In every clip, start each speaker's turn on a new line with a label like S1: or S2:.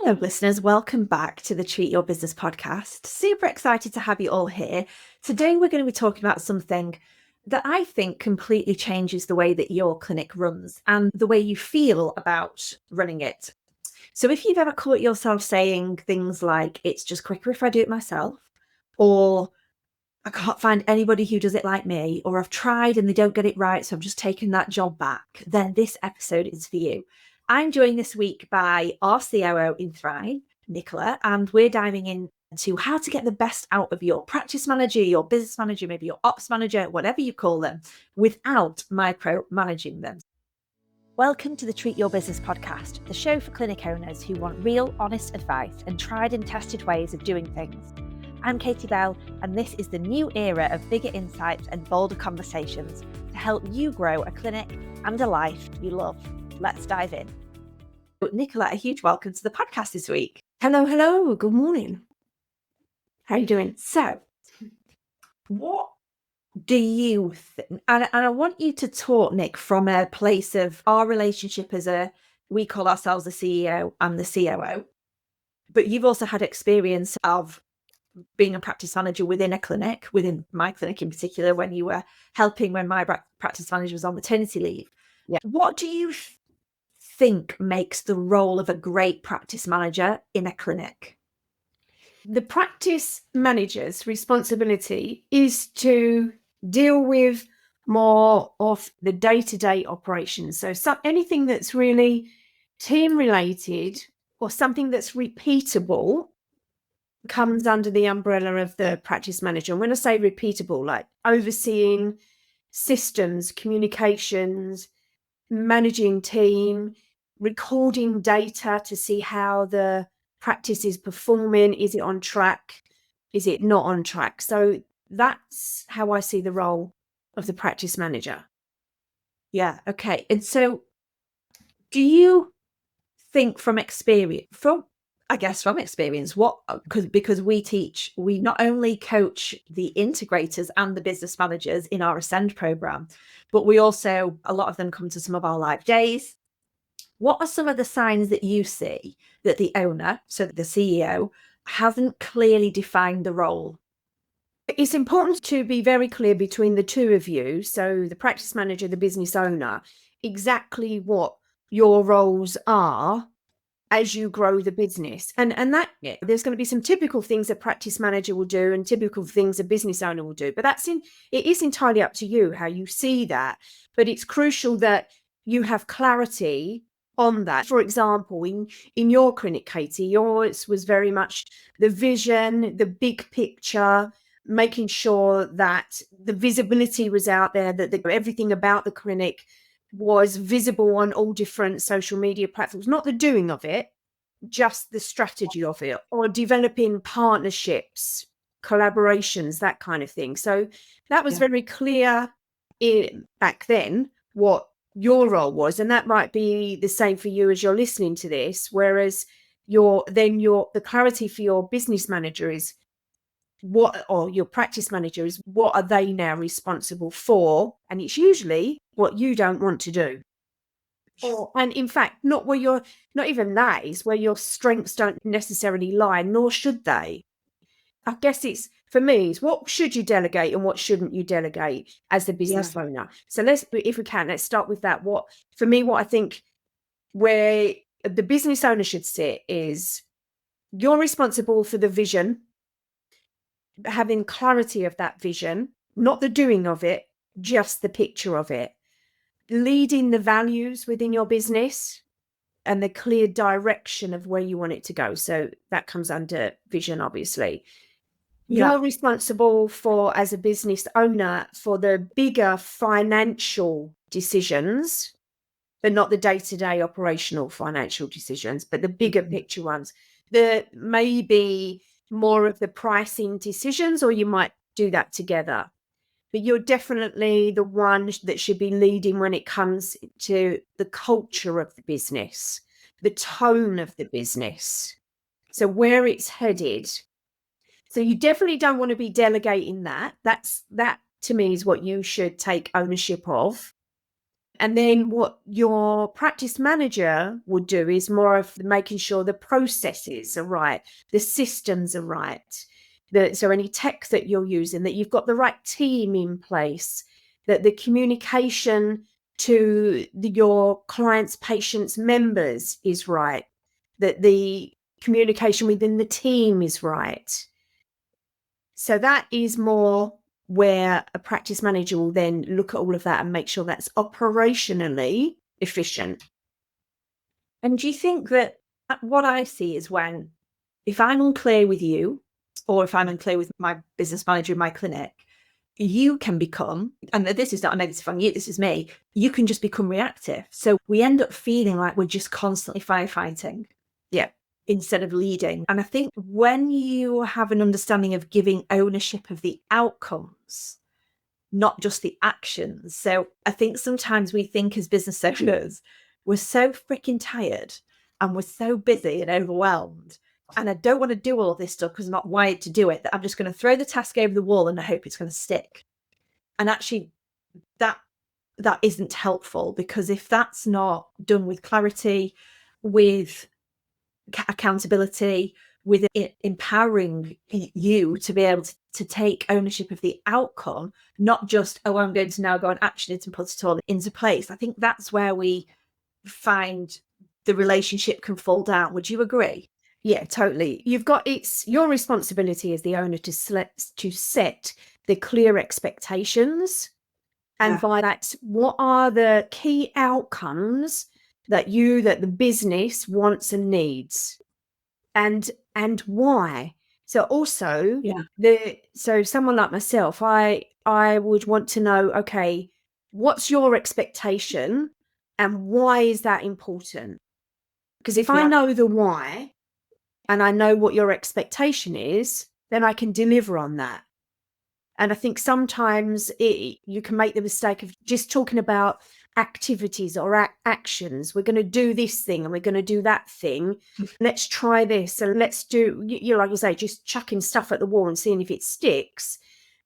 S1: Hello, listeners. Welcome back to the Treat Your Business podcast. Super excited to have you all here. Today, we're going to be talking about something that I think completely changes the way that your clinic runs and the way you feel about running it. So, if you've ever caught yourself saying things like, it's just quicker if I do it myself, or I can't find anybody who does it like me, or I've tried and they don't get it right, so I'm just taking that job back, then this episode is for you. I'm joined this week by our COO in Thrive, Nichola, and we're diving into how to get the best out of your practice manager, your business manager, maybe your ops manager, whatever you call them, without micromanaging them. Welcome to the Treat Your Business podcast, the show for clinic owners who want real, honest advice and tried and tested ways of doing things. I'm Katie Bell, and this is the new era of bigger insights and bolder conversations to help you grow a clinic and a life you love. Let's dive in. Nichola, a huge welcome to the podcast this week.
S2: Hello. Good morning. How are you doing?
S1: So, what do you think? And I want you to talk, Nick, from a place of our relationship we call ourselves the CEO and the COO, but you've also had experience of being a practice manager within a clinic, within my clinic in particular, when you were helping when my practice manager was on maternity leave.
S2: Yeah.
S1: What do you think makes the role of a great practice manager in a clinic?
S2: The practice manager's responsibility is to deal with more of the day-to-day operations. So anything that's really team related or something that's repeatable comes under the umbrella of the practice manager. And when I say repeatable, like overseeing systems, communications, managing team, recording data to see how the practice is performing. Is it on track? Is it not on track? So that's how I see the role of the practice manager.
S1: Yeah. Okay. And so do you think from experience, because we not only coach the integrators and the business managers in our Ascend program, but we also, a lot of them come to some of our live days. What are some of the signs that you see that the owner, so the CEO, hasn't clearly defined the role?
S2: It's important to be very clear between the two of you, so the practice manager, the business owner, exactly what your roles are as you grow the business. And that there's going to be some typical things a practice manager will do and typical things a business owner will do. But it is entirely up to you how you see that. But it's crucial that you have clarity on that. For example, in your clinic, Katie, yours was very much the vision, the big picture, making sure that the visibility was out there, that everything about the clinic was visible on all different social media platforms, not the doing of it, just the strategy of it, or developing partnerships, collaborations, that kind of thing. So that was very clear back then what your role was, and that might be the same for you as you're listening to this, whereas the clarity for your business manager is your practice manager is what are they now responsible for, and it's usually what you don't want to do, and in fact not even that is where your strengths don't necessarily lie, nor should they. I guess it's, for me, it's what should you delegate and what shouldn't you delegate as the business owner. So let's start with that. What I think where the business owner should sit is you're responsible for the vision, having clarity of that vision, not the doing of it, just the picture of it, leading the values within your business and the clear direction of where you want it to go. So that comes under vision, obviously. You're responsible for, as a business owner, for the bigger financial decisions, but not the day-to-day operational financial decisions, but the bigger picture ones. There may be more of the pricing decisions, or you might do that together. But you're definitely the one that should be leading when it comes to the culture of the business, the tone of the business, so where it's headed. So you definitely don't want to be delegating that. That to me is what you should take ownership of. And then what your practice manager would do is more of making sure the processes are right, the systems are right, so any tech that you're using, that you've got the right team in place, that the communication to your clients, patients, members is right, that the communication within the team is right. So that is more where a practice manager will then look at all of that and make sure that's operationally efficient.
S1: And do you think that what I see is when, if I'm unclear with you, or if I'm unclear with my business manager in my clinic, you can become, and this is not a negative on you, this is me, you can just become reactive. So we end up feeling like we're just constantly firefighting.
S2: Yeah.
S1: Instead of leading. And I think when you have an understanding of giving ownership of the outcomes, not just the actions. So I think sometimes we think as business owners, we're so freaking tired and we're so busy and overwhelmed. And I don't want to do all of this stuff because I'm not wired to do it, that I'm just going to throw the task over the wall and I hope it's going to stick. And actually, that isn't helpful, because if that's not done with clarity, with accountability, with it empowering you to be able to take ownership of the outcome, not just, oh, I'm going to now go and action it and put it all into place. I think that's where we find the relationship can fall down. Would you agree?
S2: Yeah, totally. It's your responsibility as the owner to set the clear expectations. And by that, what are the key outcomes that the business wants and needs, and why? So also, so someone like myself, I would want to know, okay, what's your expectation and why is that important? Because if I know the why and I know what your expectation is, then I can deliver on that. And I think sometimes you can make the mistake of just talking about activities or actions. We're going to do this thing and we're going to do that thing. Let's try this and let's do, like you say, just chucking stuff at the wall and seeing if it sticks,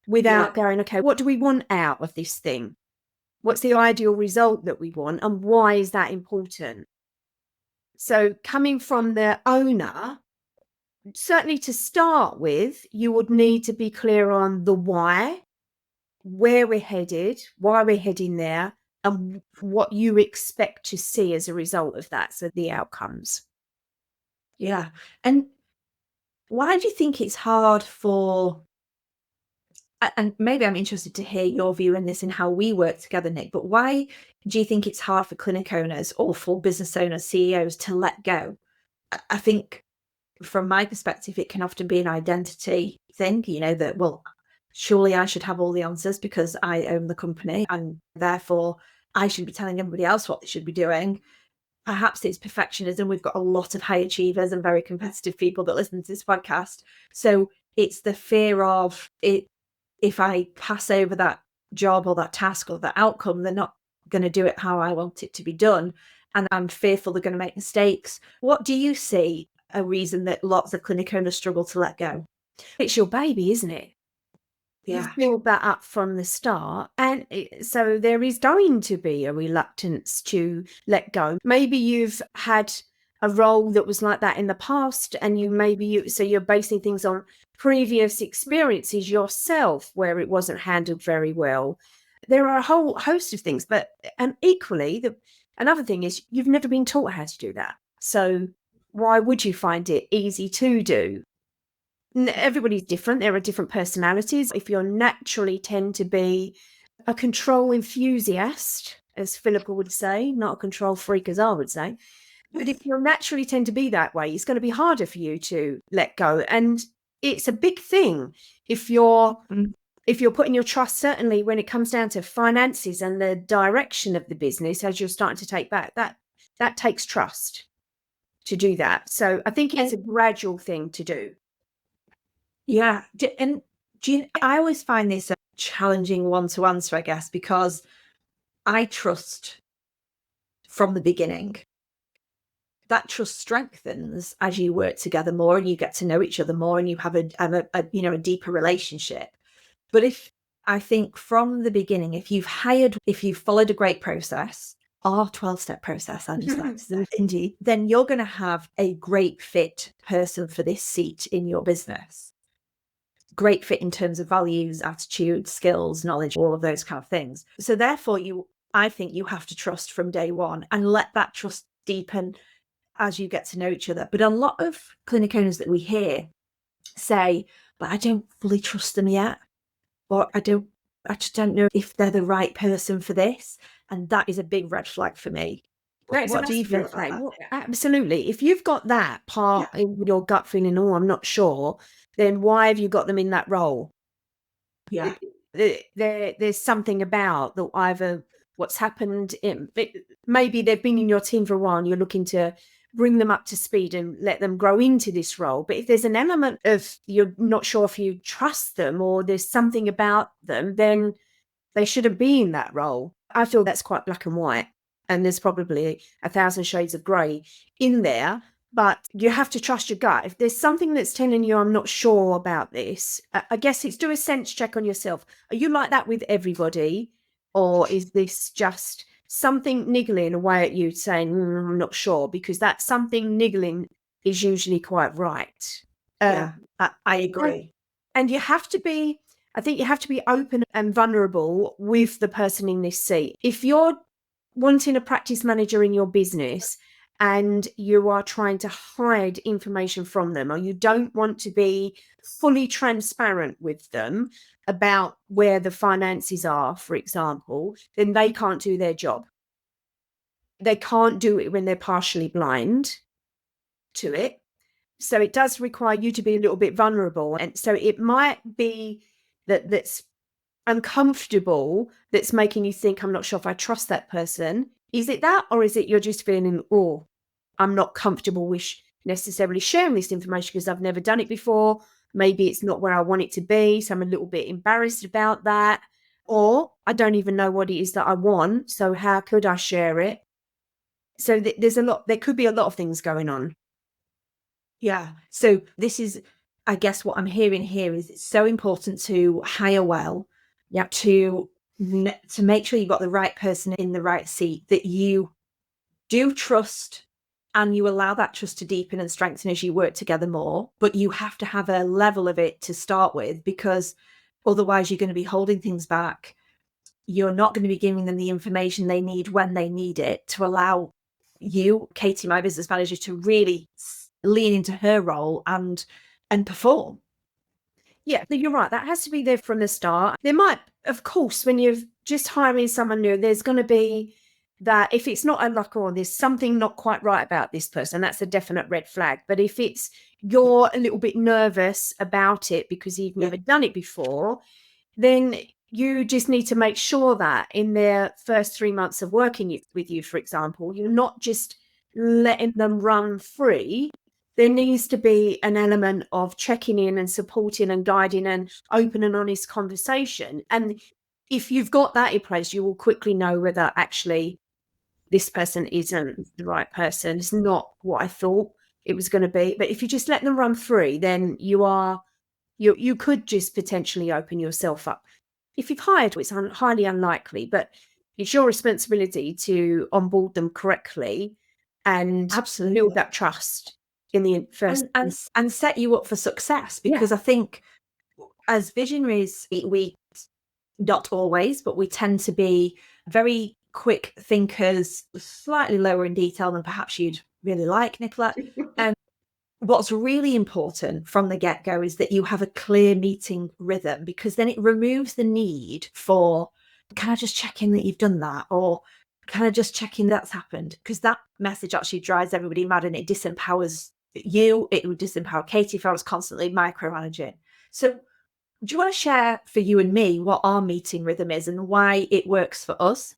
S2: without going, okay, what do we want out of this thing? What's the ideal result that we want and why is that important? So coming from the owner, certainly to start with, you would need to be clear on the why, where we're headed, why we're heading there, and what you expect to see as a result of that. So the outcomes.
S1: Yeah. And why do you think it's hard for, and maybe I'm interested to hear your view in this and how we work together, Nick, but why do you think it's hard for clinic owners or for business owners, CEOs, to let go? I think from my perspective, it can often be an identity thing, that, well, surely I should have all the answers because I own the company and therefore I should be telling everybody else what they should be doing. Perhaps it's perfectionism. We've got a lot of high achievers and very competitive people that listen to this podcast. So it's the fear of it. If I pass over that job or that task or that outcome, they're not going to do it how I want it to be done. And I'm fearful they're going to make mistakes. What do you see a reason that lots of clinic owners struggle to let go?
S2: It's your baby, isn't it? You've built that up from the start. And so there is going to be a reluctance to let go. Maybe you've had a role that was like that in the past, and so you're basing things on previous experiences yourself where it wasn't handled very well. There are a whole host of things, and equally, another thing is you've never been taught how to do that. So why would you find it easy to do? Everybody's different. There are different personalities. If you naturally tend to be a control enthusiast, as Philippa would say, not a control freak, as I would say, but if you naturally tend to be that way, it's going to be harder for you to let go. And it's a big thing if you're putting your trust, certainly when it comes down to finances and the direction of the business, as you're starting to take back, that takes trust to do that. So I think it's a gradual thing to do.
S1: Yeah. And I always find this a challenging one to answer, I guess, because I trust from the beginning. That trust strengthens as you work together more and you get to know each other more and you have a deeper relationship. But if I think from the beginning, if you've followed a great process, our 12-step process, I just like to say, indeed, then you're going to have a great fit person for this seat in your business. Great fit in terms of values, attitude, skills, knowledge, all of those kind of things. So therefore, I think you have to trust from day one and let that trust deepen as you get to know each other. But a lot of clinic owners that we hear say, but I don't fully trust them yet, or I just don't know if they're the right person for this. And that is a big red flag for me. What do you feel about that?
S2: Absolutely. If you've got that part in your gut feeling, oh, I'm not sure, then why have you got them in that role?
S1: Yeah.
S2: There's something about that either what's happened, maybe they've been in your team for a while and you're looking to bring them up to speed and let them grow into this role. But if there's an element of you're not sure if you trust them or there's something about them, then they shouldn't be in that role. I feel that's quite black and white. And there's probably 1,000 shades of grey in there. But you have to trust your gut. If there's something that's telling you, I'm not sure about this, I guess it's do a sense check on yourself. Are you like that with everybody? Or is this just something niggling away at you saying, I'm not sure? Because that something niggling is usually quite right.
S1: Yeah, I agree.
S2: And you have to be, I think you have to be open and vulnerable with the person in this seat. If you're wanting a practice manager in your business and you are trying to hide information from them, or you don't want to be fully transparent with them about where the finances are, for example, then they can't do their job. They can't do it when they're partially blind to it. So it does require you to be a little bit vulnerable. And so it might be that's uncomfortable, that's making you think, I'm not sure if I trust that person. Is it that, or is it you're just feeling, oh, I'm not comfortable with necessarily sharing this information because I've never done it before. Maybe it's not where I want it to be. So I'm a little bit embarrassed about that. Or I don't even know what it is that I want. So how could I share it? So there could be a lot of things going on.
S1: Yeah. So this is, I guess what I'm hearing here is it's so important to hire well. Yeah. To make sure you've got the right person in the right seat that you do trust, and you allow that trust to deepen and strengthen as you work together more. But you have to have a level of it to start with, because otherwise you're going to be holding things back. You're not going to be giving them the information they need when they need it to allow you, Katie, my business manager, to really lean into her role and perform.
S2: Yeah, you're right. That has to be there from the start. There might, of course, when you're just hiring someone new, there's going to be that if it's not a luck or there's something not quite right about this person, that's a definite red flag. But if it's you're a little bit nervous about it because you've never done it before, then you just need to make sure that in their first 3 months of working with you, for example, you're not just letting them run free. There needs to be an element of checking in and supporting and guiding and open and honest conversation. And if you've got that in place, you will quickly know whether actually this person isn't the right person. It's not what I thought it was going to be. But if you just let them run free, then you could just potentially open yourself up. If you've hired, it's highly unlikely, but it's your responsibility to onboard them correctly and
S1: Absolutely
S2: build that trust in the first
S1: and set you up for success. Because I think as visionaries, we not always, but we tend to be very quick thinkers, slightly lower in detail than perhaps you'd really like, Nichola. And what's really important from the get-go is that you have a clear meeting rhythm, because then it removes the need for, can I just check in that you've done that? Or can I just check in that's happened? Because that message actually drives everybody mad and it disempowers you. It would disempower Katie if I was constantly micromanaging. So do you want to share for you and me what our meeting rhythm is and why it works for us?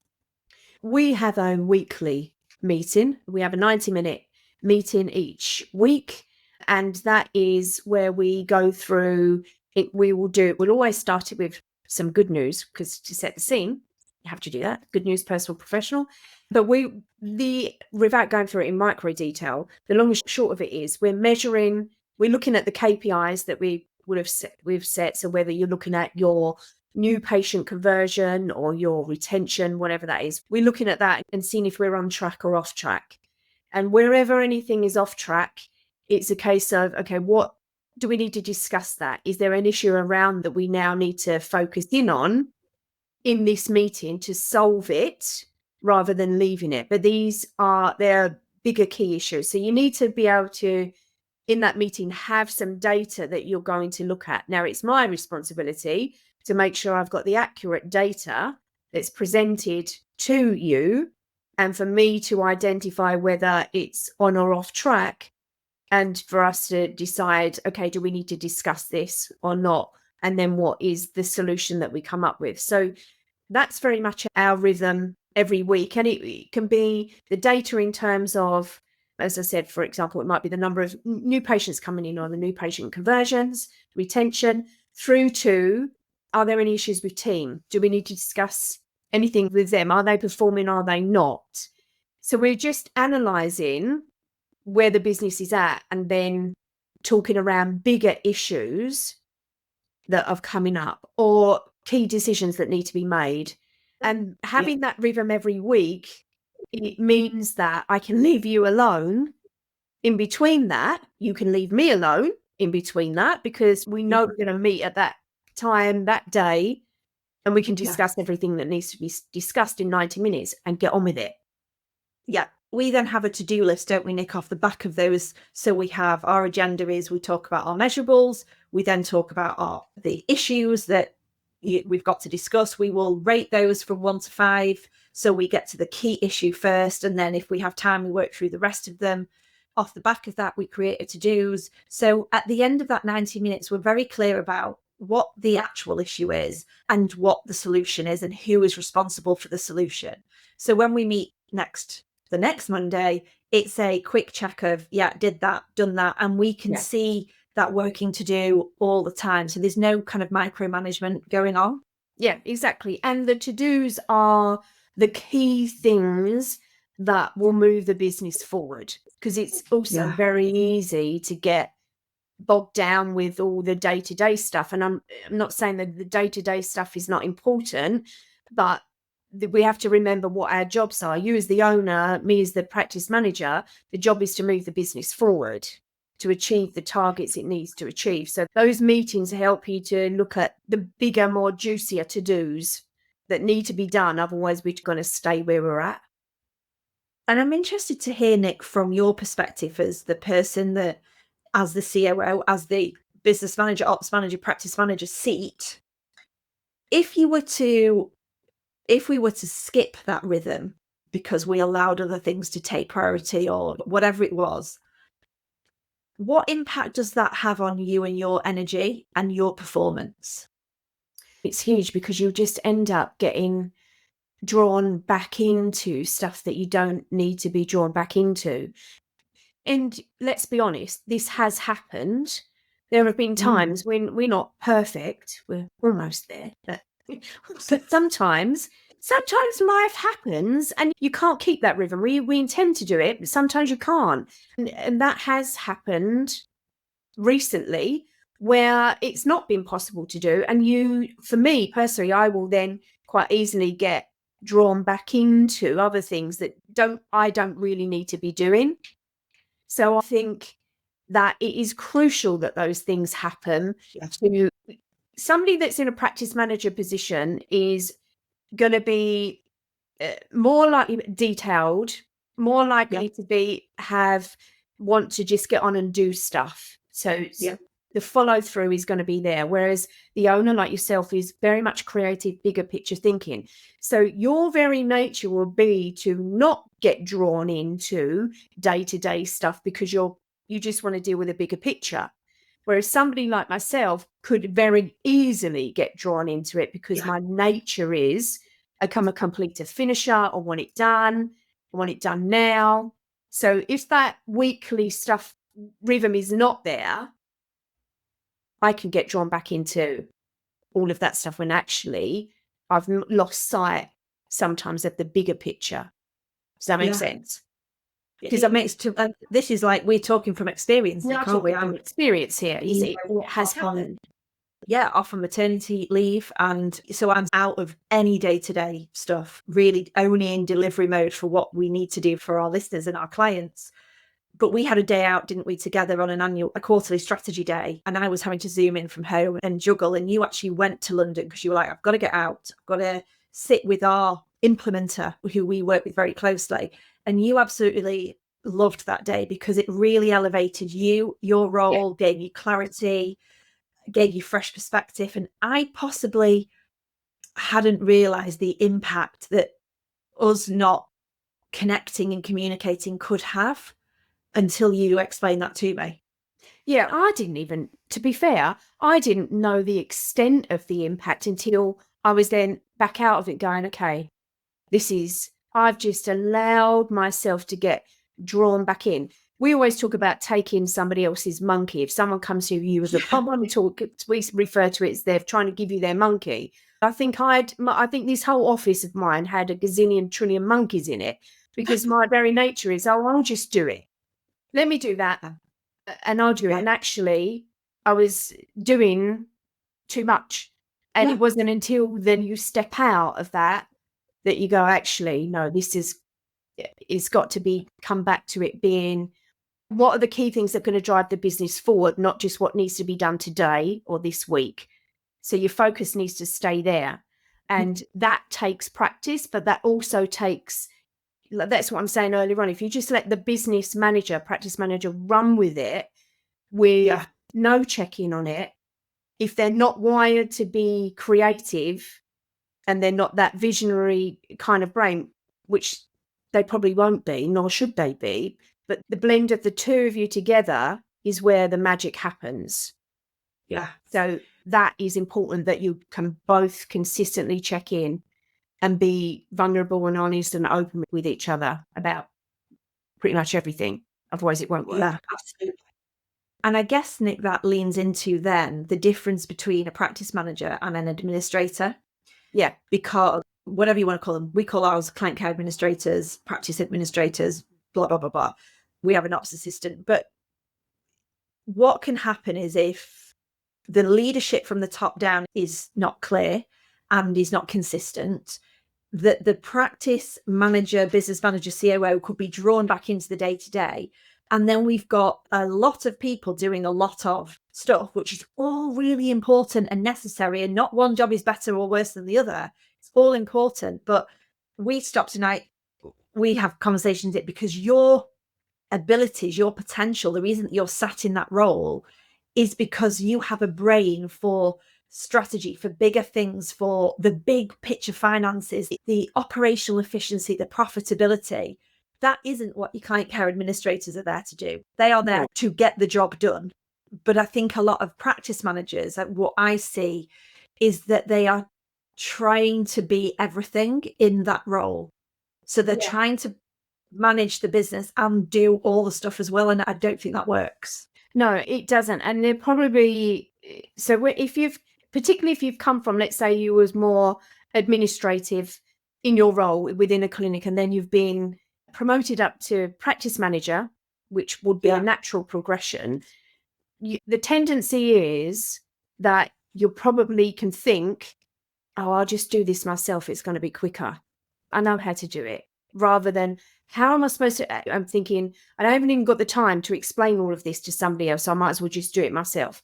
S2: We have a weekly meeting. We have a 90-minute meeting each week. And that is where we go through it. We'll always start it with some good news, because to set the scene, you have to do that. Good news, personal, professional. But without going through it in micro detail, the long and short of it is we're looking at the KPIs that we've set. So whether you're looking at your new patient conversion or your retention, whatever that is. We're looking at that and seeing if we're on track or off track. And wherever anything is off track, it's a case of, okay, what do we need to discuss that? Is there an issue around that we now need to focus in on in this meeting to solve it rather than leaving it? But they're bigger key issues. So you need to be able to, in that meeting, have some data that you're going to look at. Now, it's my responsibility to make sure I've got the accurate data that's presented to you, and for me to identify whether it's on or off track, and for us to decide, okay, do we need to discuss this or not? And then what is the solution that we come up with? So that's very much our rhythm every week. And it can be the data in terms of, as I said, for example, it might be the number of new patients coming in or the new patient conversions, retention, through to, are there any issues with team? Do we need to discuss anything with them? Are they performing? Are they not? So we're just analysing where the business is at and then talking around bigger issues that are coming up or key decisions that need to be made. And having that rhythm every week, it means that I can leave you alone in between that. You can leave me alone in between that, because we know we're going to meet at that time, that day, and we can discuss everything that needs to be discussed in 90 minutes and get on with it.
S1: Yeah. We then have a to-do list, don't we, Nick, off the back of those. So we have our agenda is we talk about our measurables. We then talk about the issues that we've got to discuss. We will rate those from 1 to 5. So we get to the key issue first. And then if we have time, we work through the rest of them. Off the back of that, we create a to-dos. So at the end of that 90 minutes, we're very clear about what the actual issue is and what the solution is and who is responsible for the solution. So when we meet the next Monday, it's a quick check of, did that, done that. And we can see that working to do all the time. So there's no kind of micromanagement going on.
S2: Yeah, exactly. And the to-dos are the key things that will move the business forward, because it's also very easy to get bogged down with all the day-to-day stuff. And I'm not saying that the day-to-day stuff is not important, but we have to remember what our jobs are. You as the owner, me as the practice manager, the job is to move the business forward to achieve the targets it needs to achieve. So those meetings help you to look at the bigger, more juicier to-dos that need to be done. Otherwise, we're going to stay where we're at.
S1: And I'm interested to hear, Nick, from your perspective as the person that, as the COO, as the business manager, ops manager, practice manager seat, if we were to skip that rhythm because we allowed other things to take priority or whatever it was, what impact does that have on you and your energy and your performance?
S2: It's huge, because you just end up getting drawn back into stuff that you don't need to be drawn back into. And let's be honest, this has happened. There have been times when we're not perfect. We're almost there. But sometimes life happens and you can't keep that rhythm. We intend to do it, but sometimes you can't. And that has happened recently, where it's not been possible to do. And for me personally, I will then quite easily get drawn back into other things that I don't really need to be doing. So I think that it is crucial that those things happen. To somebody that's in a practice manager position is going to be more likely detailed, more likely to want to just get on and do stuff. So the follow through is going to be there. Whereas the owner, like yourself, is very much creative, bigger picture thinking. So your very nature will be to not get drawn into day-to-day stuff because you just want to deal with a bigger picture. Whereas somebody like myself could very easily get drawn into it because my nature is I'm a completer finisher. I want it done. I want it done now. So if that weekly stuff rhythm is not there, I can get drawn back into all of that stuff when actually I've lost sight sometimes of the bigger picture. Does that make sense?
S1: Because that makes this is like we're talking from experience, can't we?
S2: I'm experience here. It has happened.
S1: off on maternity leave. And so I'm out of any day-to-day stuff, really only in delivery mode for what we need to do for our listeners and our clients. But we had a day out, didn't we, together on a quarterly strategy day. And I was having to zoom in from home and juggle. And you actually went to London because you were like, I've got to get out. I've got to sit with our implementer, who we work with very closely. And you absolutely loved that day because it really elevated you, your role, gave you clarity, gave you fresh perspective. And I possibly hadn't realized the impact that us not connecting and communicating could have until you explained that to me.
S2: Yeah, I didn't even, to be fair, I didn't know the extent of the impact until I was then back out of it going, okay, I've just allowed myself to get drawn back in. We always talk about taking somebody else's monkey. If someone comes to you as a problem, we refer to it as they're trying to give you their monkey. I think this whole office of mine had a gazillion trillion monkeys in it because my very nature is, I'll just do it. Let me do that. And I'll do it. And actually, I was doing too much. And it wasn't until then you step out of that you go, actually, no, it's got to come back to it being, what are the key things that are going to drive the business forward, not just what needs to be done today or this week. So your focus needs to stay there. And that takes practice, but that also takes, that's what I'm saying earlier on. If you just let the practice manager run with it with no check-in on it, if they're not wired to be creative and they're not that visionary kind of brain, which they probably won't be, nor should they be, but the blend of the two of you together is where the magic happens.
S1: Yeah.
S2: So that is important, that you can both consistently check in and be vulnerable and honest and open with each other about pretty much everything. Otherwise it won't work.
S1: Yeah, absolutely. And I guess, Nick, that leans into then the difference between a practice manager and an administrator.
S2: Yeah.
S1: Because whatever you want to call them, we call ours client care administrators, practice administrators, blah, blah, blah, blah. We have an ops assistant. But what can happen is if the leadership from the top down is not clear and is not consistent, that the practice manager, business manager, COO could be drawn back into the day-to-day. And then we've got a lot of people doing a lot of stuff, which is all really important and necessary. And not one job is better or worse than the other. It's all important. But we stop tonight. We have conversations because your abilities, your potential, the reason that you're sat in that role is because you have a brain for strategy, for bigger things, for the big picture finances, the operational efficiency, the profitability. That isn't what your client care administrators are there to do. They are there to get the job done. But I think a lot of practice managers, what I see is that they are trying to be everything in that role. So they're trying to manage the business and do all the stuff as well. And I don't think that works.
S2: No, it doesn't. And they're probably, so particularly if you've come from, let's say you was more administrative in your role within a clinic, and then you've been promoted up to practice manager, which would be a natural progression. The tendency is that you probably can think, oh, I'll just do this myself. It's going to be quicker. I know how to do it. Rather than, how am I supposed to? I'm thinking, I haven't even got the time to explain all of this to somebody else. So I might as well just do it myself.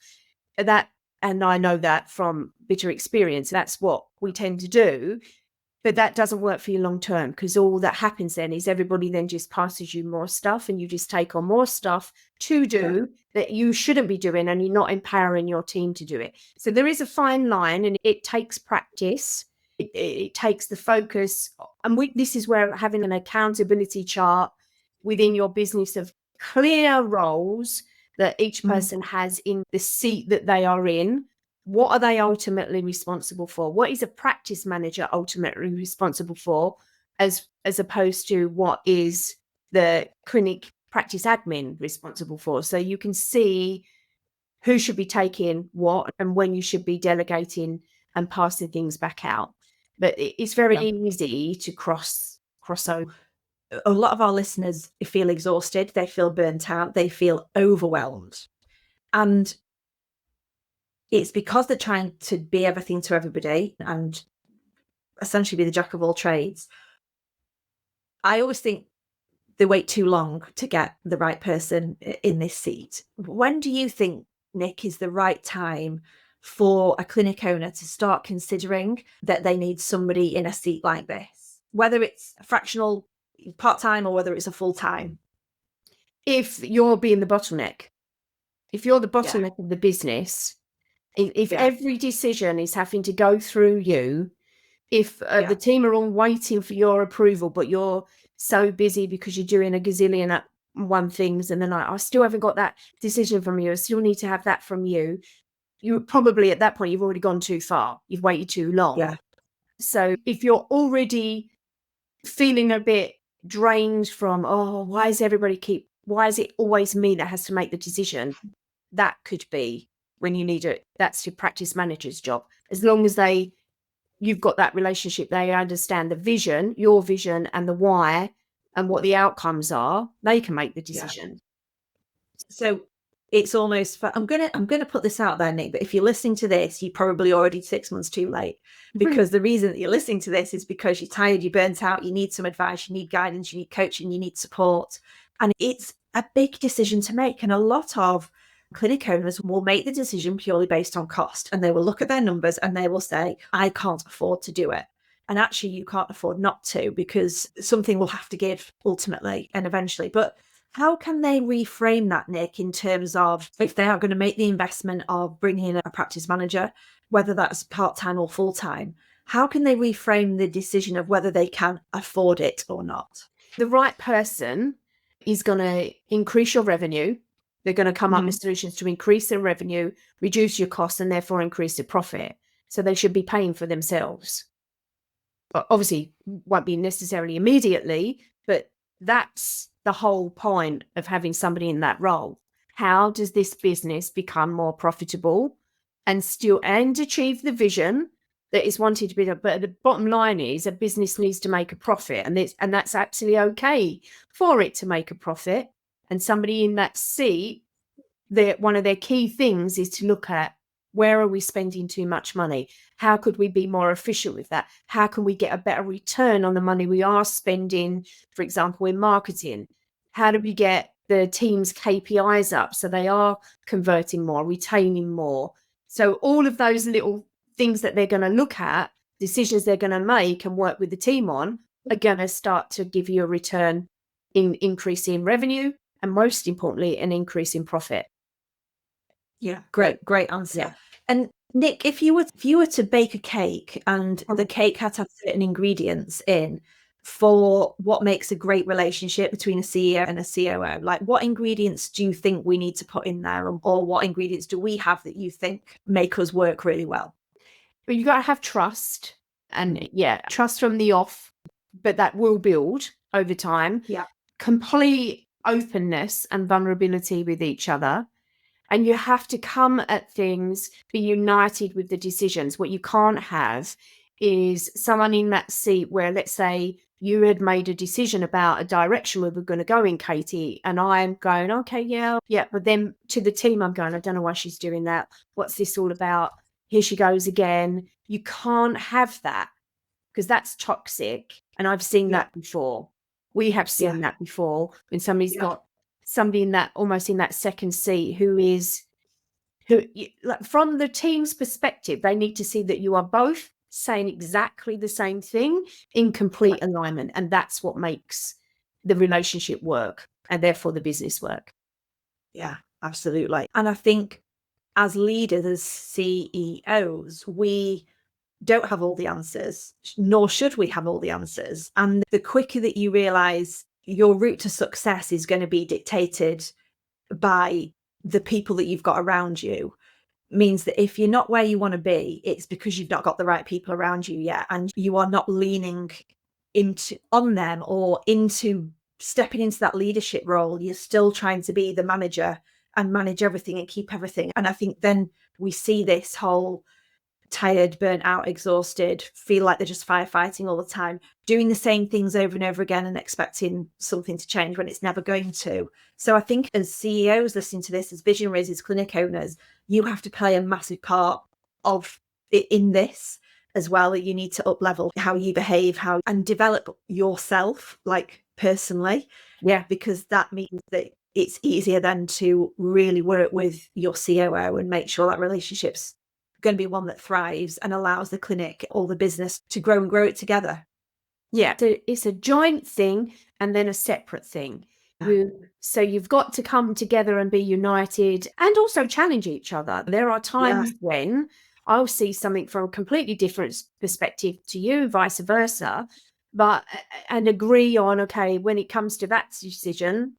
S2: And I know that from bitter experience. That's what we tend to do. But that doesn't work for you long term, because all that happens then is everybody then just passes you more stuff and you just take on more stuff to do that you shouldn't be doing, and you're not empowering your team to do it. So there is a fine line, and it takes practice. It takes the focus. And this is where having an accountability chart within your business of clear roles that each person has in the seat that they are in. What are they ultimately responsible for? What is a practice manager ultimately responsible for, as opposed to what is the clinic practice admin responsible for? So you can see who should be taking what and when you should be delegating and passing things back out. But it's very easy to cross over.
S1: A lot of our listeners feel exhausted. They feel burnt out. They feel overwhelmed. And it's because they're trying to be everything to everybody and essentially be the jack of all trades. I always think they wait too long to get the right person in this seat. When do you think, Nick, is the right time for a clinic owner to start considering that they need somebody in a seat like this, whether it's a fractional part-time or whether it's a full-time?
S2: If you're being the bottleneck, if you're the
S1: Yeah.
S2: bottleneck of the business, if
S1: Yeah.
S2: every decision is having to go through you, if the team are all waiting for your approval, but you're so busy because you're doing a gazillion at one things, and then like, I still haven't got that decision from you, I still need to have that from you. You probably at that point, you've already gone too far. You've waited too long.
S1: Yeah.
S2: So if you're already feeling a bit drained from, oh, why is it always me that has to make the decision? That could be when you need it. That's your practice manager's job. As long as you've got that relationship, they understand the vision, your vision, and the why and what the outcomes are, they can make the decision.
S1: So it's almost, I'm gonna put this out there, Nick, but if you're listening to this, you're probably already 6 months too late, because the reason that you're listening to this is because you're tired, you're burnt out, you need some advice, you need guidance, you need coaching, you need support. And it's a big decision to make. And a lot of clinic owners will make the decision purely based on cost, and they will look at their numbers and they will say, I can't afford to do it. And actually you can't afford not to, because something will have to give ultimately and eventually. But how can they reframe that, Nick, in terms of if they are going to make the investment of bringing in a practice manager, whether that's part-time or full-time, how can they reframe the decision of whether they can afford it or not?
S2: The right person is going to increase your revenue. They're going to come up with solutions to increase their revenue, reduce your costs, and therefore increase the profit. So they should be paying for themselves. But obviously, won't be necessarily immediately, but that's the whole point of having somebody in that role. How does this business become more profitable and achieve the vision that is wanted to be done? But the bottom line is a business needs to make a profit, and that's absolutely okay for it to make a profit. And somebody in that seat, one of their key things is to look at, where are we spending too much money? How could we be more efficient with that? How can we get a better return on the money we are spending, for example, in marketing? How do we get the team's KPIs up so they are converting more, retaining more? So all of those little things that they're going to look at, decisions they're going to make and work with the team on, are going to start to give you a return in increasing revenue, and most importantly, an increase in profit.
S1: Yeah, great answer. Yeah. And Nick, if you were to bake a cake and the cake had to have certain ingredients in for what makes a great relationship between a CEO and a COO, like what ingredients do you think we need to put in there, or what ingredients do we have that you think make us work really well?
S2: But you got to have trust, and trust from the off, but that will build over time.
S1: Yeah.
S2: Complete openness and vulnerability with each other. And you have to come at things, be united with the decisions. What you can't have is someone in that seat where, let's say, you had made a decision about a direction we were going to go in, Katie, and I'm going, okay, yeah. But then to the team, I'm going, I don't know why she's doing that. What's this all about? Here she goes again. You can't have that, because that's toxic. And I've seen that before. We have seen that before, when somebody's got somebody in that, almost in that second seat, who like, from the team's perspective, they need to see that you are both saying exactly the same thing in complete alignment. And that's what makes the relationship work, and therefore the business work.
S1: Yeah, absolutely. And I think as leaders, as CEOs, we don't have all the answers, nor should we have all the answers. And the quicker that you realize your route to success is going to be dictated by the people that you've got around you, means that if you're not where you want to be, it's because you've not got the right people around you yet, and you are not leaning on them or into stepping into that leadership role. You're still trying to be the manager and manage everything and keep everything. And I think then we see this whole tired, burnt out, exhausted, feel like they're just firefighting all the time, doing the same things over and over again and expecting something to change when it's never going to. So I think as CEOs listening to this, as visionaries, as clinic owners, you have to play a massive part of it in this as well. That you need to up level how you behave, and develop yourself, like personally.
S2: Yeah.
S1: Because that means that it's easier then to really work with your COO and make sure that relationship's going to be one that thrives and allows the clinic or the business to grow and grow it together.
S2: Yeah. So it's a joint thing and then a separate thing. So you've got to come together and be united and also challenge each other. There are times when I'll see something from a completely different perspective to you, vice versa, and agree on, okay, when it comes to that decision,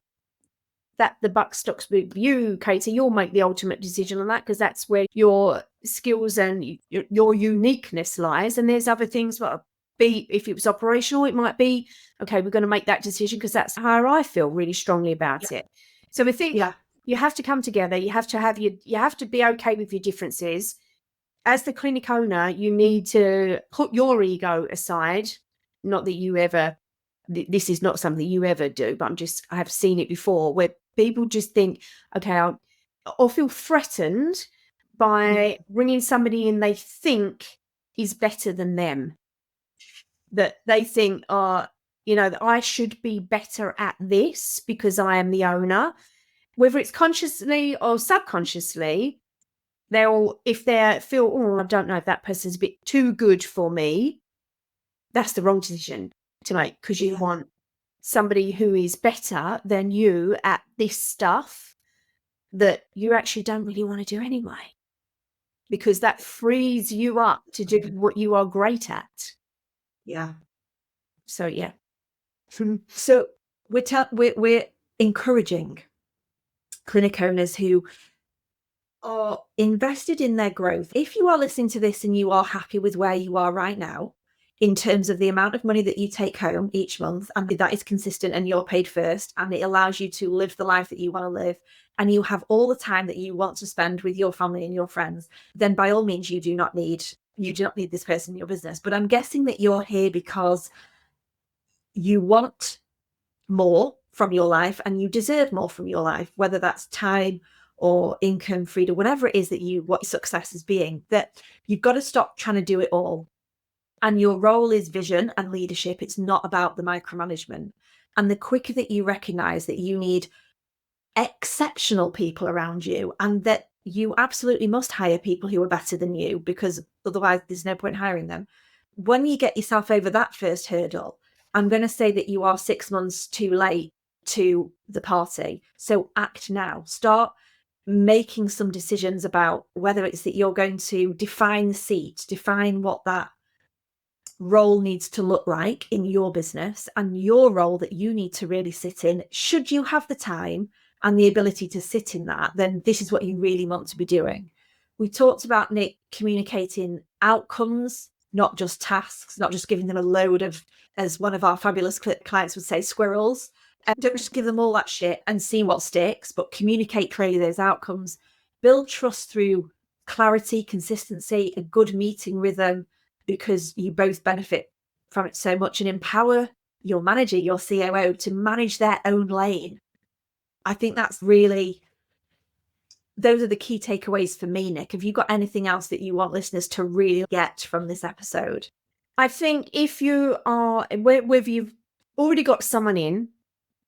S2: that the buck stops with you, Katie. You'll make the ultimate decision on that because that's where your skills and your uniqueness lies. And there's other things that be, if it was operational, it might be, okay, we're going to make that decision because that's how I feel really strongly about it. So I think you have to come together. You have to be okay with your differences. As the clinic owner, you need to put your ego aside. Not that you ever, this is not something you ever do, but I have seen it before where people just think, okay, or feel threatened by bringing somebody in they think is better than them. That they think, that I should be better at this because I am the owner. Whether it's consciously or subconsciously, if they feel, I don't know if that person's a bit too good for me, that's the wrong decision to make because you want somebody who is better than you at this stuff that you actually don't really want to do anyway, because that frees you up to do what you are great at.
S1: Yeah.
S2: So, yeah.
S1: So we're encouraging clinic owners who are invested in their growth. If you are listening to this and you are happy with where you are right now, in terms of the amount of money that you take home each month, and that is consistent and you're paid first, and it allows you to live the life that you want to live, and you have all the time that you want to spend with your family and your friends, then by all means, you do not need this person in your business. But I'm guessing that you're here because you want more from your life and you deserve more from your life, whether that's time or income, freedom, whatever it is what success is being, that you've got to stop trying to do it all. And your role is vision and leadership. It's not about the micromanagement. And the quicker that you recognize that you need exceptional people around you, and that you absolutely must hire people who are better than you, because otherwise there's no point hiring them. When you get yourself over that first hurdle, I'm going to say that you are 6 months too late to the party. So act now. Start making some decisions about whether it's that you're going to define the seat, define what that role needs to look like in your business, and your role that you need to really sit in. Should you have the time and the ability to sit in that, then this is what you really want to be doing. We talked about, Nick, communicating outcomes, not just tasks, not just giving them a load of, as one of our fabulous clients would say, squirrels. And don't just give them all that shit and see what sticks, but communicate clearly those outcomes. Build trust through clarity, consistency, a good meeting rhythm, because you both benefit from it so much, and empower your manager, your COO, to manage their own lane. I think those are the key takeaways for me, Nick. Have you got anything else that you want listeners to really get from this episode?
S2: I think if you are, whether you've already got someone in,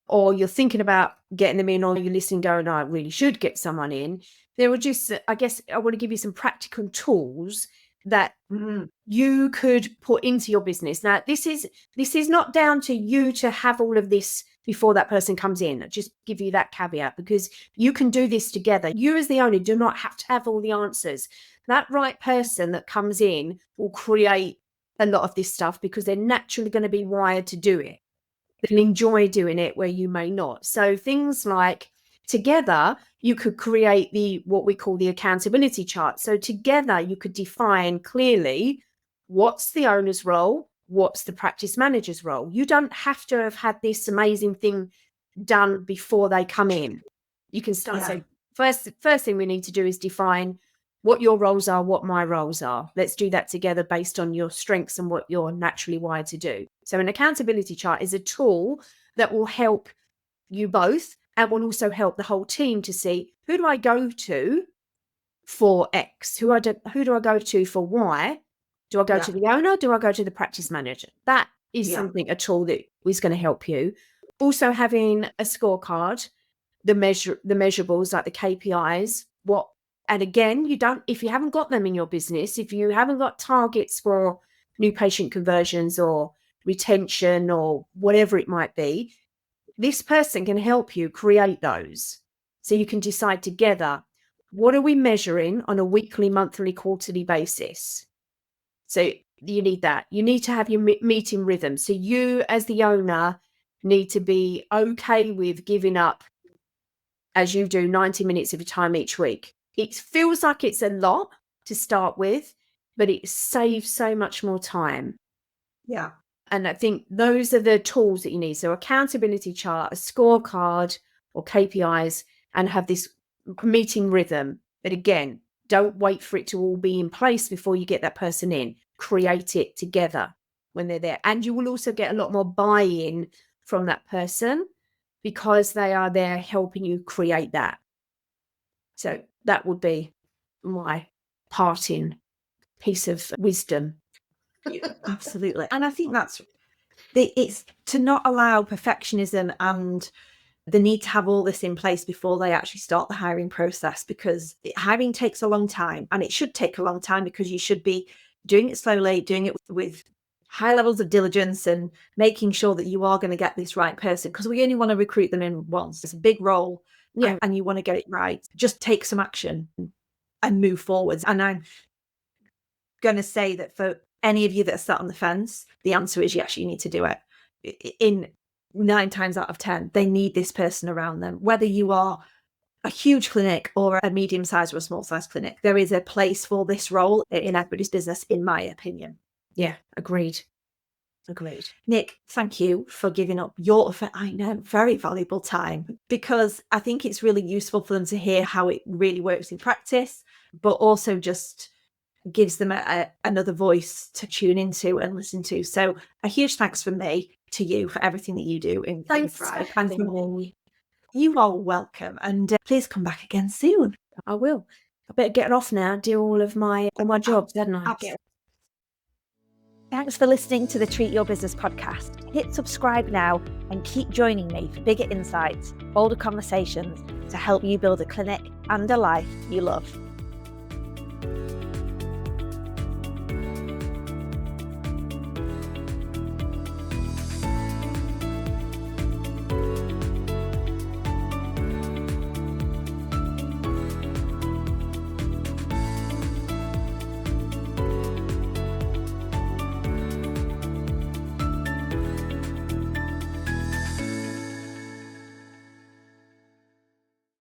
S2: or you're thinking about getting them in, or you're listening going, I really should get someone in, there are just, I guess I want to give you some practical tools that you could put into your business. Now, this is not down to you to have all of this before that person comes in. I'll just give you that caveat, because you can do this together. You as the owner do not have to have all the answers. That right person that comes in will create a lot of this stuff because they're naturally going to be wired to do it. They'll enjoy doing it where you may not. So things like, together, you could create what we call the accountability chart. So together, you could define clearly what's the owner's role, what's the practice manager's role. You don't have to have had this amazing thing done before they come in. You can start saying, first thing we need to do is define what your roles are, what my roles are. Let's do that together based on your strengths and what you're naturally wired to do. So an accountability chart is a tool that will help you both and will also help the whole team to see, who do I go to for X? Who do I go to for Y? Do I go to the owner? Do I go to the practice manager? That is a tool that is going to help you. Also having a scorecard, the measurables like the KPIs, and again, if you haven't got them in your business, if you haven't got targets for new patient conversions or retention or whatever it might be, this person can help you create those. So you can decide together, what are we measuring on a weekly, monthly, quarterly basis? So you need that. You need to have your meeting rhythm. So you as the owner need to be okay with giving up, as you do, 90 minutes of your time each week. It feels like it's a lot to start with, but it saves so much more time.
S1: Yeah.
S2: And I think those are the tools that you need. So accountability chart, a scorecard or KPIs, and have this meeting rhythm. But again, don't wait for it to all be in place before you get that person in. Create it together when they're there. And you will also get a lot more buy-in from that person because they are there helping you create that. So that would be my parting piece of wisdom.
S1: Absolutely. And I think it's to not allow perfectionism and the need to have all this in place before they actually start the hiring process, because hiring takes a long time, and it should take a long time because you should be doing it slowly, doing it with high levels of diligence and making sure that you are going to get this right person, because we only want to recruit them in once. It's a big role, and you want to get it right. Just take some action and move forwards. And I'm going to say that for any of you that are sat on the fence, the answer is yes, you need to do it. In 9 times out of 10, they need this person around them. Whether you are a huge clinic or a medium-sized or a small-sized clinic, there is a place for this role in everybody's business, in my opinion.
S2: Yeah, agreed.
S1: Nick, thank you for giving up your, I know, very valuable time, because I think it's really useful for them to hear how it really works in practice, but also just gives them another voice to tune into and listen to. So a huge thanks from me to you for everything that you do in Thrive. And you are welcome. And please come back again soon.
S2: I will. I better get off now, do all my jobs, hadn't I?
S1: Thanks for listening to the Treat Your Business podcast. Hit subscribe now and keep joining me for bigger insights, bolder conversations to help you build a clinic and a life you love.